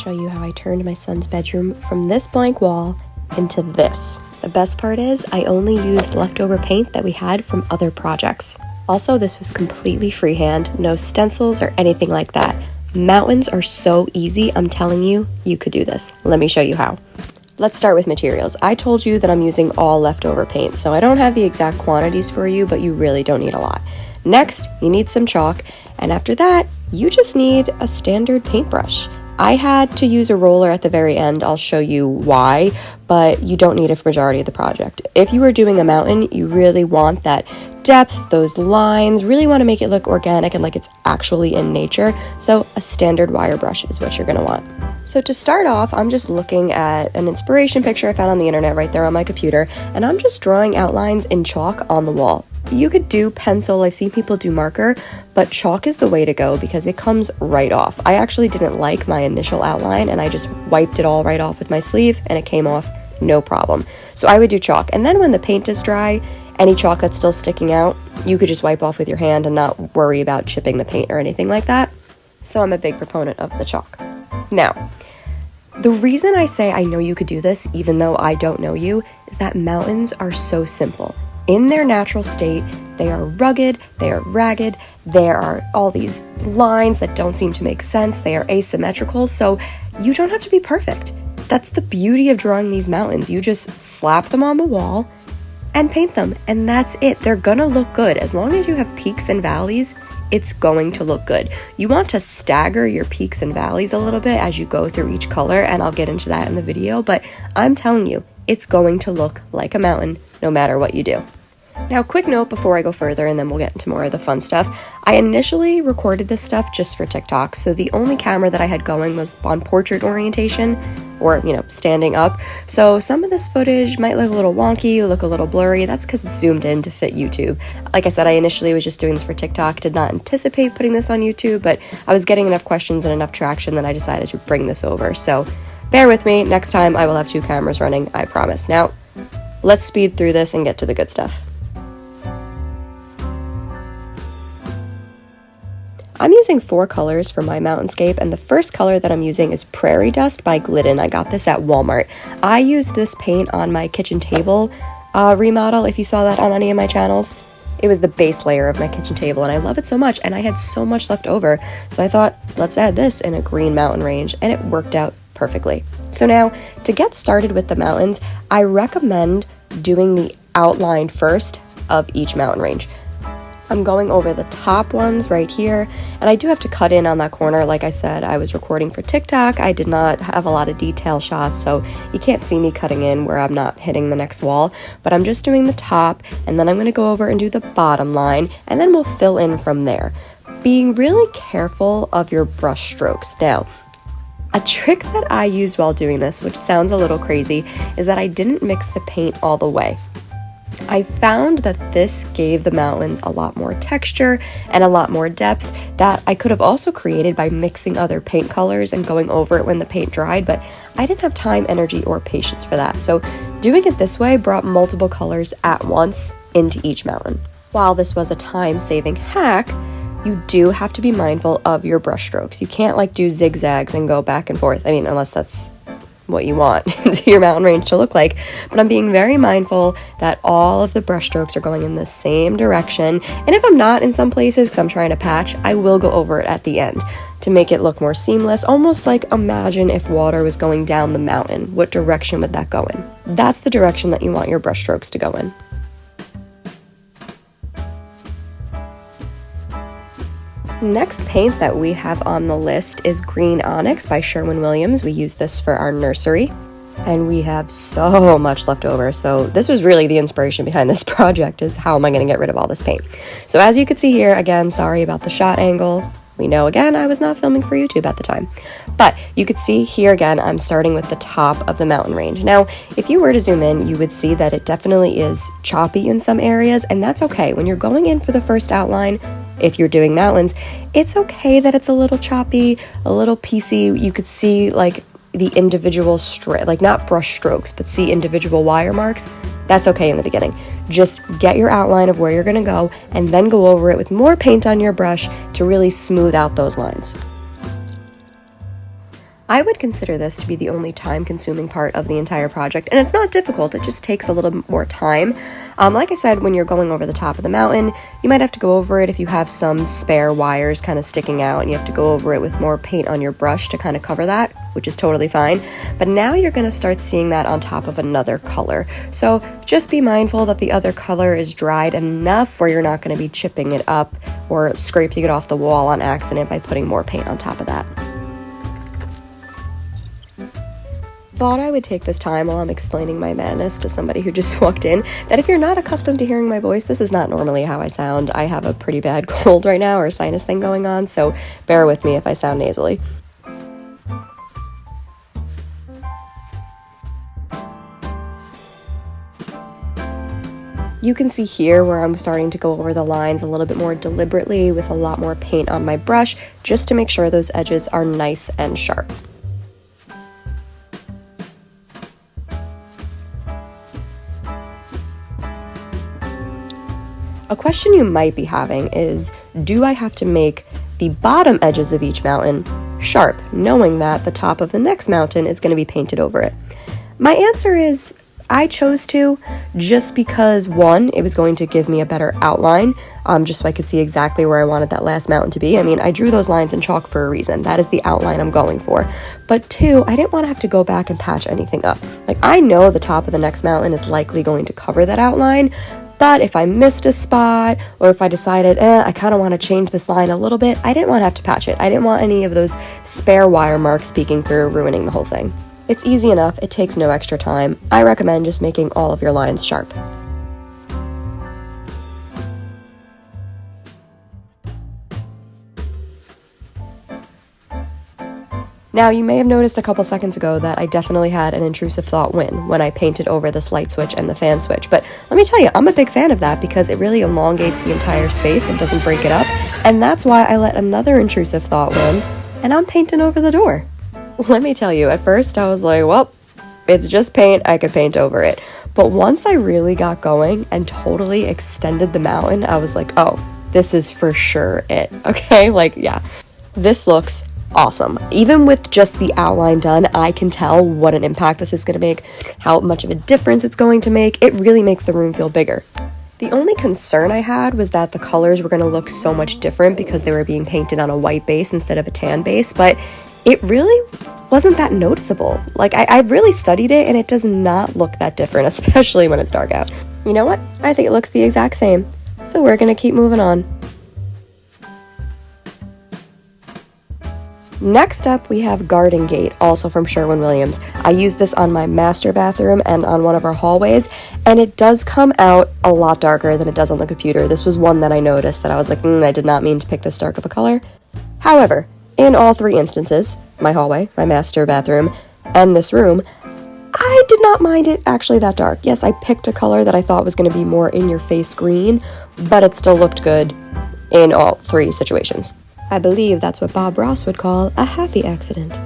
show you how I turned my son's bedroom from this blank wall into this. The best part is I only used leftover paint that we had from other projects. Also, this was completely freehand, no stencils or anything like that. Mountains are so easy, I'm telling you, you could do this. Let me show you how. Let's start with materials. I told you that I'm using all leftover paint, so I don't have the exact quantities for you, but you really don't need a lot. Next, you need some chalk, and after that, you just need a standard paintbrush. I had to use a roller at the very end. I'll show you why, but you don't need it for majority of the project. If you are doing a mountain, you really want that depth, those lines, really want to make it look organic and like it's actually in nature. So a standard wire brush is what you're going to want. So to start off, I'm just looking at an inspiration picture I found on the internet right there on my computer, and I'm just drawing outlines in chalk on the wall. You could do pencil, I've seen people do marker, but chalk is the way to go because it comes right off. I actually didn't like my initial outline and I just wiped it all right off with my sleeve and it came off no problem. So I would do chalk, and then when the paint is dry, any chalk that's still sticking out, you could just wipe off with your hand and not worry about chipping the paint or anything like that. So I'm a big proponent of the chalk. Now, the reason I say I know you could do this, even though I don't know you, is that mountains are so simple. In their natural state, they are rugged, they are ragged, there are all these lines that don't seem to make sense, they are asymmetrical, so you don't have to be perfect. That's the beauty of drawing these mountains. You just slap them on the wall and paint them, and that's it. They're gonna look good. As long as you have peaks and valleys, it's going to look good. You want to stagger your peaks and valleys a little bit as you go through each color, and I'll get into that in the video, but I'm telling you, it's going to look like a mountain no matter what you do. Now, quick note before I go further, and then we'll get into more of the fun stuff. I initially recorded this stuff just for TikTok, so the only camera that I had going was on portrait orientation, or, standing up. So some of this footage might look a little wonky, look a little blurry. That's because it's zoomed in to fit YouTube. Like I said, I initially was just doing this for TikTok, did not anticipate putting this on YouTube, but I was getting enough questions and enough traction that I decided to bring this over. So bear with me, next time I will have 2 cameras running, I promise. Now, let's speed through this and get to the good stuff. I'm using 4 colors for my mountainscape, and the first color that I'm using is Prairie Dust by Glidden. I got this at Walmart. I used this paint on my kitchen table remodel, if you saw that on any of my channels. It was the base layer of my kitchen table, and I love it so much, and I had so much left over, so I thought, let's add this in a green mountain range, and it worked out perfectly. So now, to get started with the mountains, I recommend doing the outline first of each mountain range. I'm going over the top ones right here, and I do have to cut in on that corner. Like I said, I was recording for TikTok. I did not have a lot of detail shots, so you can't see me cutting in where I'm not hitting the next wall, but I'm just doing the top, and then I'm going to go over and do the bottom line, and then we'll fill in from there. Being really careful of your brush strokes. Now, a trick that I used while doing this, which sounds a little crazy, is that I didn't mix the paint all the way. I found that this gave the mountains a lot more texture and a lot more depth that I could have also created by mixing other paint colors and going over it when the paint dried, but I didn't have time, energy, or patience for that. So doing it this way brought multiple colors at once into each mountain. While this was a time-saving hack, you do have to be mindful of your brush strokes. You can't do zigzags and go back and forth. I mean, unless that's what you want your mountain range to look like, but I'm being very mindful that all of the brush strokes are going in the same direction, and if I'm not in some places because I'm trying to patch, I will go over it at the end to make it look more seamless, almost like imagine if water was going down the mountain. What direction would that go in? That's the direction that you want your brush strokes to go in. Next paint that we have on the list is Green Onyx by Sherwin. We use this for our nursery, and we have so much left over. So this was really the inspiration behind this project, is how am I going to get rid of all this paint? So as you can see here, again, sorry about the shot angle. We know, again, I was not filming for YouTube at the time. But you could see here again, I'm starting with the top of the mountain range. Now, if you were to zoom in, you would see that it definitely is choppy in some areas, and that's okay. When you're going in for the first outline, if you're doing mountains, it's okay that it's a little choppy, a little piecey. You could see the individual not brush strokes, but see individual wire marks. That's okay in the beginning. Just get your outline of where you're gonna go and then go over it with more paint on your brush to really smooth out those lines. I would consider this to be the only time-consuming part of the entire project, and it's not difficult, it just takes a little bit more time. Like I said, when you're going over the top of the mountain, you might have to go over it if you have some spare wires kind of sticking out, and you have to go over it with more paint on your brush to kind of cover that, which is totally fine. But now you're going to start seeing that on top of another color. So just be mindful that the other color is dried enough where you're not going to be chipping it up or scraping it off the wall on accident by putting more paint on top of that. Thought I would take this time while I'm explaining my madness to somebody who just walked in, that if you're not accustomed to hearing my voice, this is not normally how I sound. I have a pretty bad cold right now, or a sinus thing going on, so bear with me if I sound nasally. You can see here where I'm starting to go over the lines a little bit more deliberately with a lot more paint on my brush, just to make sure those edges are nice and sharp. A question you might be having is, do I have to make the bottom edges of each mountain sharp, knowing that the top of the next mountain is going to be painted over it? My answer is, I chose to, just because, one, it was going to give me a better outline, just so I could see exactly where I wanted that last mountain to be. I mean, I drew those lines in chalk for a reason. That is the outline I'm going for. But two, I didn't want to have to go back and patch anything up. Like, I know the top of the next mountain is likely going to cover that outline, but if I missed a spot, or if I decided, I kind of want to change this line a little bit, I didn't want to have to patch it. I didn't want any of those spare wire marks peeking through, ruining the whole thing. It's easy enough, it takes no extra time. I recommend just making all of your lines sharp. Now, you may have noticed a couple seconds ago that I definitely had an intrusive thought when I painted over this light switch and the fan switch, but let me tell you, I'm a big fan of that because it really elongates the entire space and doesn't break it up, and that's why I let another intrusive thought win, and I'm painting over the door. Let me tell you, at first I was like, well, it's just paint, I could paint over it. But once I really got going and totally extended the mountain, I was like, oh, this is for sure it, okay? Like, yeah, this looks awesome. Even with just the outline done, I can tell what an impact this is going to make, how much of a difference it's going to make. It really makes the room feel bigger. The only concern I had was that the colors were going to look so much different because they were being painted on a white base instead of a tan base, but it really wasn't that noticeable. Like, I've really studied it, and it does not look that different, especially when it's dark out. You know what? I think it looks the exact same. So we're going to keep moving on. Next up, we have Garden Gate, also from Sherwin-Williams. I used this on my master bathroom and on one of our hallways, and it does come out a lot darker than it does on the computer. This was one that I noticed that I was like, I did not mean to pick this dark of a color. However, in all three instances, my hallway, my master bathroom, and this room, I did not mind it actually that dark. Yes, I picked a color that I thought was going to be more in-your-face green, but it still looked good in all three situations. I believe that's what Bob Ross would call a happy accident.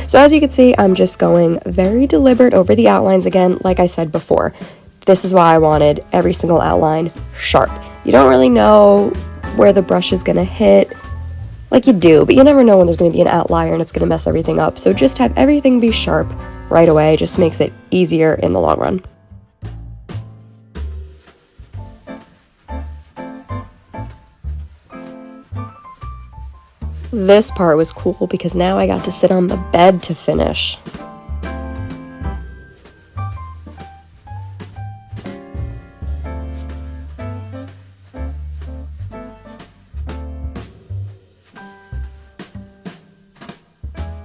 So as you can see, I'm just going very deliberate over the outlines again, like I said before. This is why I wanted every single outline sharp. You don't really know where the brush is going to hit, like you do, but you never know when there's going to be an outlier and it's going to mess everything up. So just have everything be sharp right away, just makes it easier in the long run. This part was cool because now I got to sit on the bed to finish.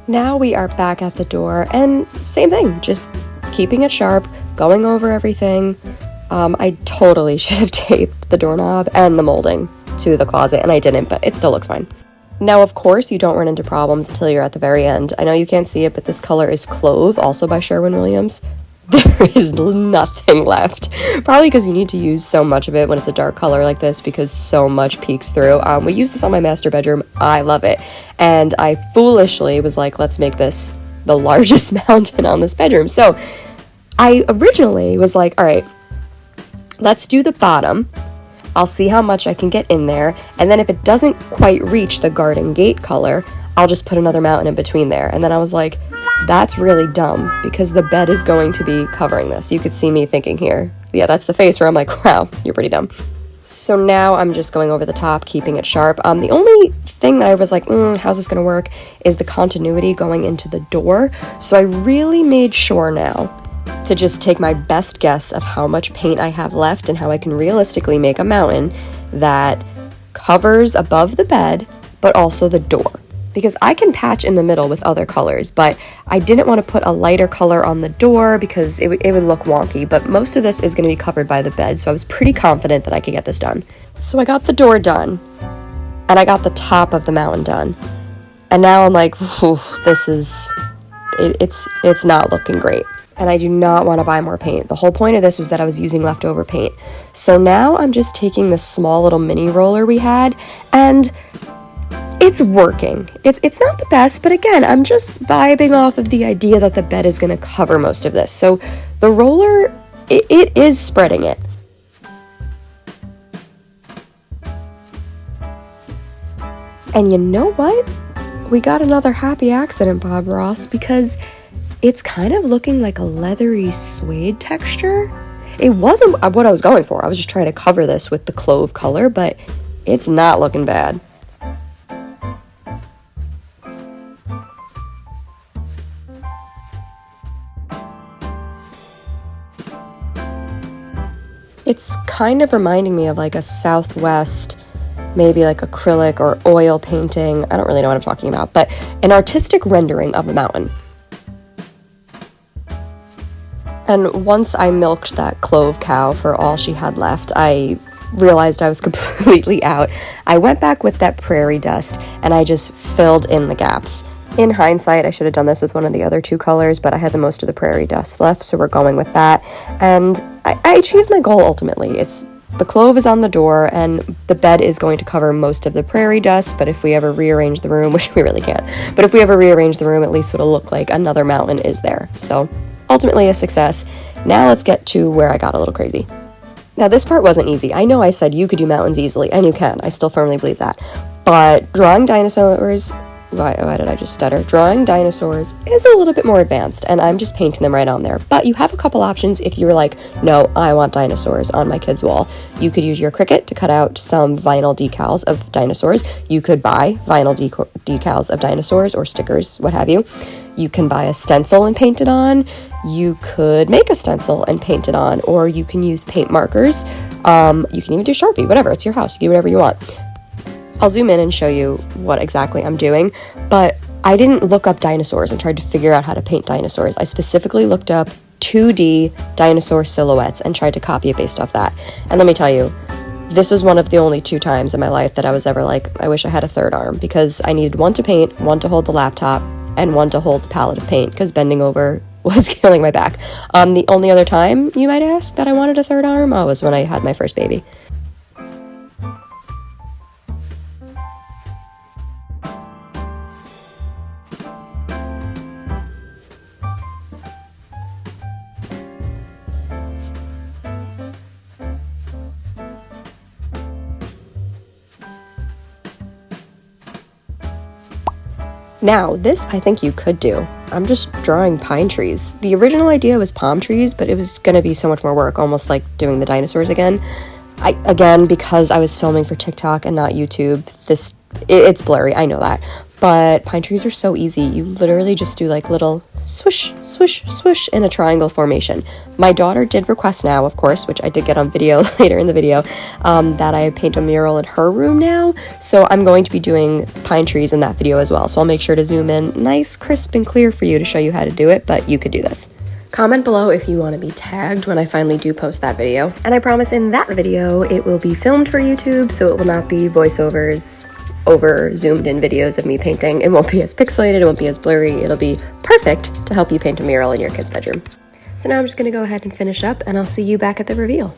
Now we are back at the door, and same thing, just keeping it sharp, going over everything. I totally should have taped the doorknob and the molding to the closet, and I didn't, but it still looks fine. Now, of course, you don't run into problems until you're at the very end. I know you can't see it, but this color is Clove, also by Sherwin-Williams. There is nothing left. Probably because you need to use so much of it when it's a dark color like this because so much peeks through. We use this on my master bedroom. I love it. And I foolishly was like, let's make this the largest mountain on this bedroom. So I originally was like, all right, let's do the bottom. I'll see how much I can get in there, and then if it doesn't quite reach the Garden Gate color, I'll just put another mountain in between there. And then I was like, that's really dumb because the bed is going to be covering this. You could see me thinking here. Yeah, that's the face where I'm like, wow, you're pretty dumb. So now I'm just going over the top, keeping it sharp. The only thing that I was like, how's this gonna work, is the continuity going into the door. So I really made sure now to just take my best guess of how much paint I have left and how I can realistically make a mountain that covers above the bed, but also the door. Because I can patch in the middle with other colors, but I didn't want to put a lighter color on the door because it would look wonky, but most of this is going to be covered by the bed, so I was pretty confident that I could get this done. So I got the door done, and I got the top of the mountain done, and now I'm like, this is, it's not looking great. And I do not want to buy more paint. The whole point of this was that I was using leftover paint. So now I'm just taking this small little mini roller we had, and it's working. It's not the best, but again, I'm just vibing off of the idea that the bed is going to cover most of this. So the roller, it is spreading it. And you know what? We got another happy accident, Bob Ross, because it's kind of looking like a leathery suede texture. It wasn't what I was going for. I was just trying to cover this with the Clove color, but it's not looking bad. It's kind of reminding me of like a Southwest, maybe like acrylic or oil painting. I don't really know what I'm talking about, but an artistic rendering of a mountain. And once I milked that Clove cow for all she had left, I realized I was completely out. I went back with that Prairie dust and I just filled in the gaps. In hindsight, I should have done this with one of the other two colors, but I had the most of the Prairie dust left, so we're going with that. And I achieved my goal ultimately. The Clove is on the door, and the bed is going to cover most of the Prairie dust, but if we ever rearrange the room, which we really can't, but if we ever rearrange the room, at least it'll look like another mountain is there. So ultimately a success. Now let's get to where I got a little crazy. Now this part wasn't easy. I know I said you could do mountains easily, and you can. I still firmly believe that. But drawing dinosaurs... Why did I just stutter? Drawing dinosaurs is a little bit more advanced, and I'm just painting them right on there. But you have a couple options if you're like, no, I want dinosaurs on my kid's wall. You could use your Cricut to cut out some vinyl decals of dinosaurs. You could buy vinyl decals of dinosaurs or stickers, what have you. You can buy a stencil and paint it on. You could make a stencil and paint it on, or you can use paint markers. You can even do Sharpie, whatever. It's your house. You can do whatever you want. I'll zoom in and show you what exactly I'm doing, but I didn't look up dinosaurs and tried to figure out how to paint dinosaurs. I specifically looked up 2D dinosaur silhouettes and tried to copy it based off that. And let me tell you, this was one of the only 2 times in my life that I was ever like, I wish I had a third arm, because I needed one to paint, one to hold the laptop, and one to hold the palette of paint, because bending over was killing my back. The only other time, you might ask, that I wanted a third arm was when I had my first baby. Now, this I think you could do. I'm just drawing pine trees. The original idea was palm trees, but it was going to be so much more work, almost like doing the dinosaurs again. Again, because I was filming for TikTok and not YouTube, it's blurry, I know that. But pine trees are so easy. You literally just do like little swish, swish, swish in a triangle formation. My daughter did request now, of course, which I did get on video later in the video, that I paint a mural in her room now. So I'm going to be doing pine trees in that video as well. So I'll make sure to zoom in nice, crisp, and clear for you to show you how to do it, but you could do this. Comment below if you want to be tagged when I finally do post that video. And I promise in that video, it will be filmed for YouTube, so it will not be voiceovers over zoomed in videos of me painting. It won't be as pixelated, it won't be as blurry, it'll be perfect to help you paint a mural in your kid's bedroom. So now I'm just gonna go ahead and finish up, and I'll see you back at the reveal.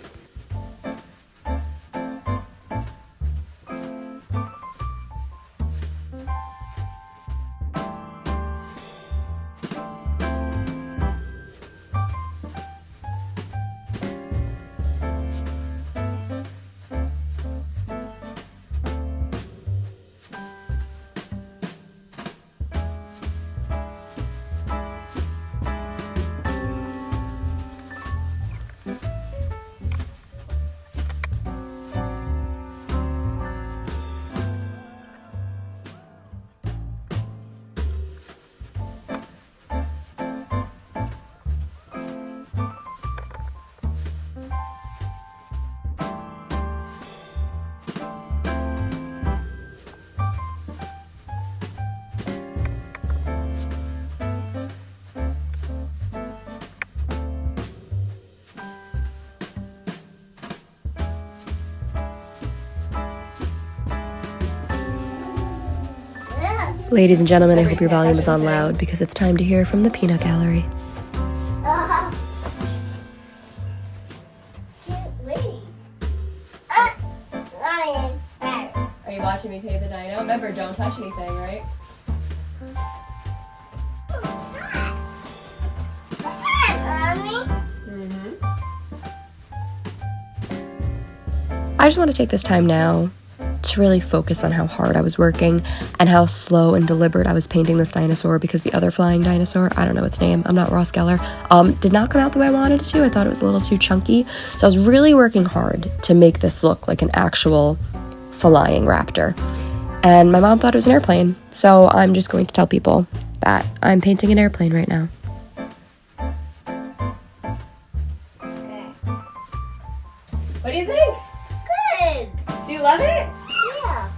Ladies and gentlemen, I hope your volume is on loud because it's time to hear from the peanut gallery. Are you watching me pay the dino? Remember, don't touch anything, right? I just want to take this time now to really focus on how hard I was working and how slow and deliberate I was painting this dinosaur, because the other flying dinosaur, I don't know its name, I'm not Ross Geller, did not come out the way I wanted it to. I thought it was a little too chunky. So I was really working hard to make this look like an actual flying raptor. And my mom thought it was an airplane. So I'm just going to tell people that I'm painting an airplane right now. What do you think? Good. Do you love it? Yeah.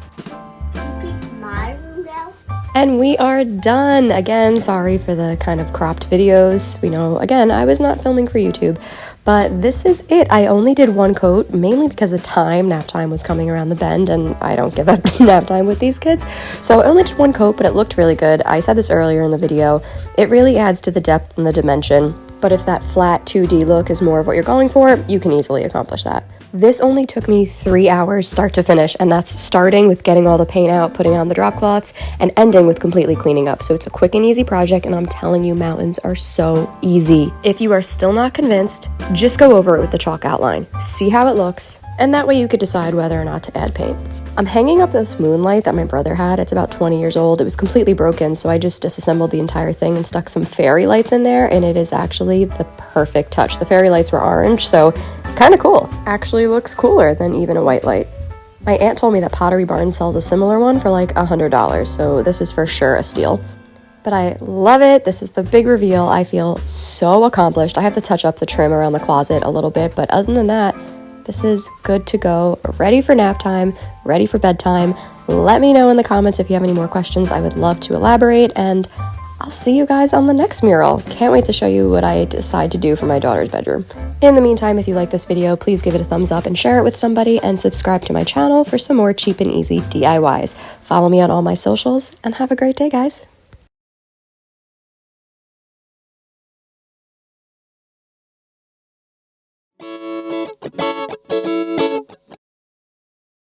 Can you pick my room now? And we are done. Again, sorry for the kind of cropped videos. We know, again, I was not filming for YouTube, but this is it. I only did one coat, mainly because of time. Nap time was coming around the bend, and I don't give up nap time with these kids. So I only did one coat, but it looked really good. I said this earlier in the video. It really adds to the depth and the dimension. But if that flat 2D look is more of what you're going for, you can easily accomplish that. This only took me 3 hours start to finish, and that's starting with getting all the paint out, putting on the drop cloths, and ending with completely cleaning up. So it's a quick and easy project, and I'm telling you, mountains are so easy. If you are still not convinced, just go over it with the chalk outline. See how it looks, and that way you could decide whether or not to add paint. I'm hanging up this moonlight that my brother had. It's about 20 years old. It was completely broken, so I just disassembled the entire thing and stuck some fairy lights in there, and it is actually the perfect touch. The fairy lights were orange, so kind of cool. Actually looks cooler than even a white light. My aunt told me that Pottery Barn sells a similar one for like $100, so this is for sure a steal. But I love it. This is the big reveal. I feel so accomplished. I have to touch up the trim around the closet a little bit, but other than that, this is good to go, ready for nap time, ready for bedtime. Let me know in the comments if you have any more questions. I would love to elaborate, and I'll see you guys on the next mural. Can't wait to show you what I decide to do for my daughter's bedroom. In the meantime, if you like this video, please give it a thumbs up and share it with somebody, and subscribe to my channel for some more cheap and easy DIYs. Follow me on all my socials, and have a great day, guys.